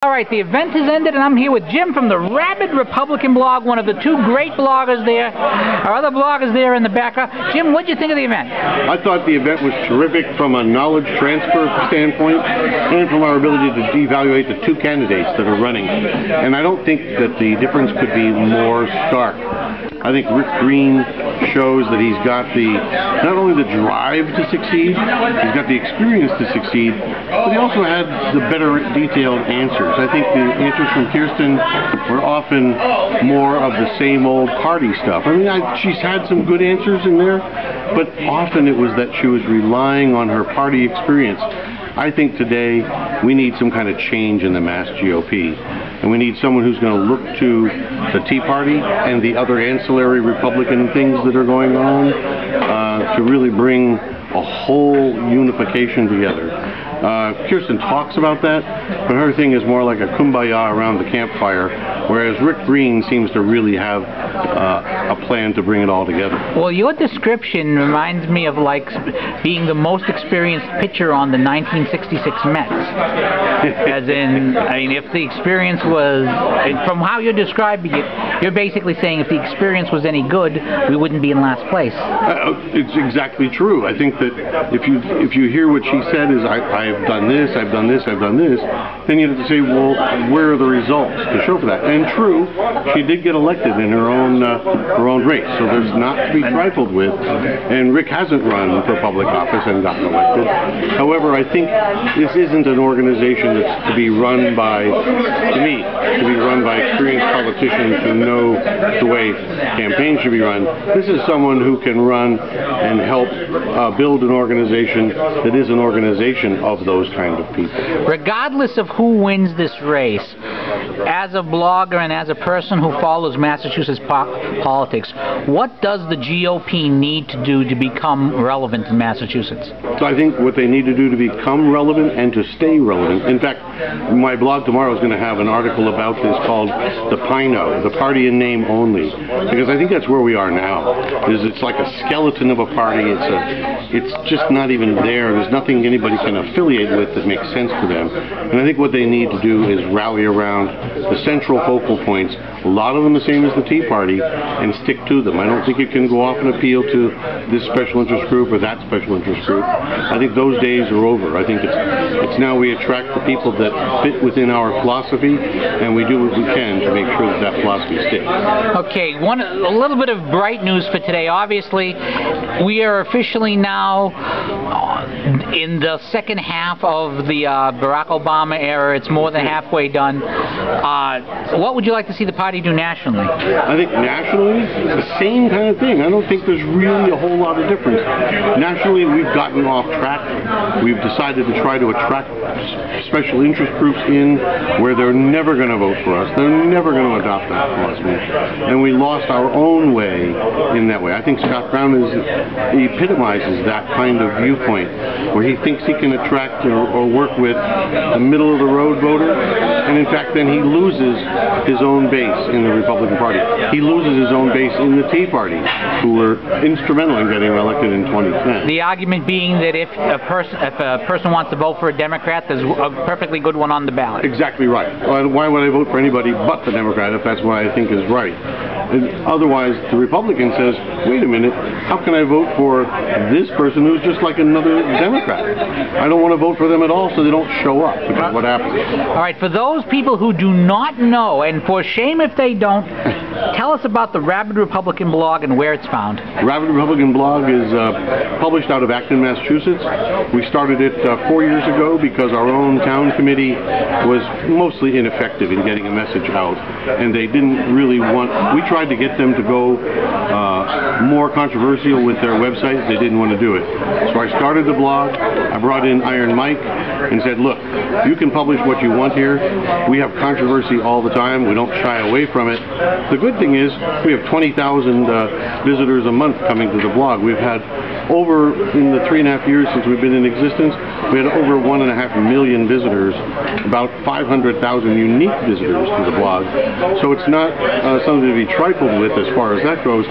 All right, the event has ended, and I'm here with Jim from the Rabid Republican blog, one of the two great bloggers there. Our other bloggers there in the background. Jim, what did you think of the event? I thought the event was terrific from a knowledge transfer standpoint and from our ability to evaluate the two candidates that are running. And I don't think that the difference could be more stark. I think Rick Green shows that he's got not only the drive to succeed, he's got the experience to succeed, but he also had the better detailed answers. I think the answers from Kirsten were often more of the same old party stuff. I mean, she's had some good answers in there, but often it was that she was relying on her party experience. I think today we need some kind of change in the mass GOP. And we need someone who's going to look to the Tea Party and the other ancillary Republican things that are going on to really bring a whole unification together. Kirsten talks about that, but her thing is more like a kumbaya around the campfire, whereas Rick Green seems to really have a plan to bring it all together. Well, your description reminds me of like being the most experienced pitcher on the 1966 Mets. As in, I mean, if the experience was, from how you're describing it, you're basically saying if the experience was any good, we wouldn't be in last place. It's exactly true. I think that if you hear what she said is, I've done this, I've done this, I've done this, then you have to say, well, where are the results to show for that? And true, she did get elected in her own race, so there's not to be trifled with. And Rick hasn't run for public office and gotten elected. However, I think this isn't an organization that's to be run by, to me, to be run by experienced politicians who know the way campaigns should be run. This is someone who can run and help build an organization that is an organization of those kind of people. Regardless of who wins this race, as a blogger and as a person who follows Massachusetts politics, what does the GOP need to do to become relevant in Massachusetts? So I think what they need to do to become relevant and to stay relevant. In fact, my blog tomorrow is going to have an article about this called the PINO, the party in name only, because I think that's where we are now. It's like a skeleton of a party. It's just not even there. There's nothing anybody can affiliate with that makes sense to them. And I think what they need to do is rally around the central focal points, a lot of them the same as the Tea Party, and stick to them. I don't think you can go off and appeal to this special interest group or that special interest group. I think those days are over. I think it's now we attract the people that fit within our philosophy, and we do what we can to make sure that philosophy sticks. Okay, a little bit of bright news for today. Obviously, we are officially now in the second half of the Barack Obama era. It's more than halfway done. What would you like to see the party do nationally? I think nationally, the same kind of thing. I don't think there's really a whole lot of difference. Nationally, we've gotten off track. We've decided to try to attract special interest groups in where they're never going to vote for us. They're never going to adopt that philosophy. And we lost our own way in that way. I think Scott Brown epitomizes that kind of viewpoint, where he thinks he can attract or work with the middle-of-the-road voter, and in fact then he loses his own base in the Republican Party. He loses his own base in the Tea Party, who were instrumental in getting elected in 2010. The argument being that if a person wants to vote for a Democrat, there's a perfectly good one on the ballot. Exactly right. Why would I vote for anybody but the Democrat if that's what I think is right? And otherwise, the Republican says, wait a minute, how can I vote for this person who's just like another Democrat? I don't want to vote for them at all, so they don't show up, which is what happens. All right, for those people who do not know, and for shame if they don't, tell us about the Rabid Republican blog and where it's found. Rabid Republican blog is published out of Acton, Massachusetts. We started it 4 years ago because our own town committee was mostly ineffective in getting a message out, and they didn't really we tried to get them to go more controversial with their website. They didn't want to do it. So I started the blog. I brought in Iron Mike and said, look, you can publish what you want here. We have controversy all the time. We don't shy away from it. The good thing is we have 20,000 visitors a month coming to the blog. We've had over, in the 3.5 years since we've been in existence, we had over 1.5 million visitors, about 500,000 unique visitors to the blog. So it's not something to be trifled with as far as that goes.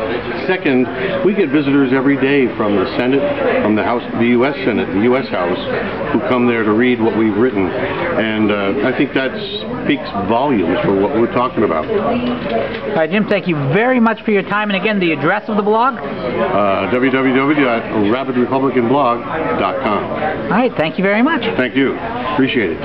Second, we get visitors every day from the Senate, from the House, the U.S. Senate, the U.S. House, who come there to read what we've written. And I think that speaks volumes for what we're talking about. All right, Jim, thank you very much for your time. And again, the address of the blog? www.rabidrepublicanblog.com. All right, thank you very much. Thank you. Appreciate it.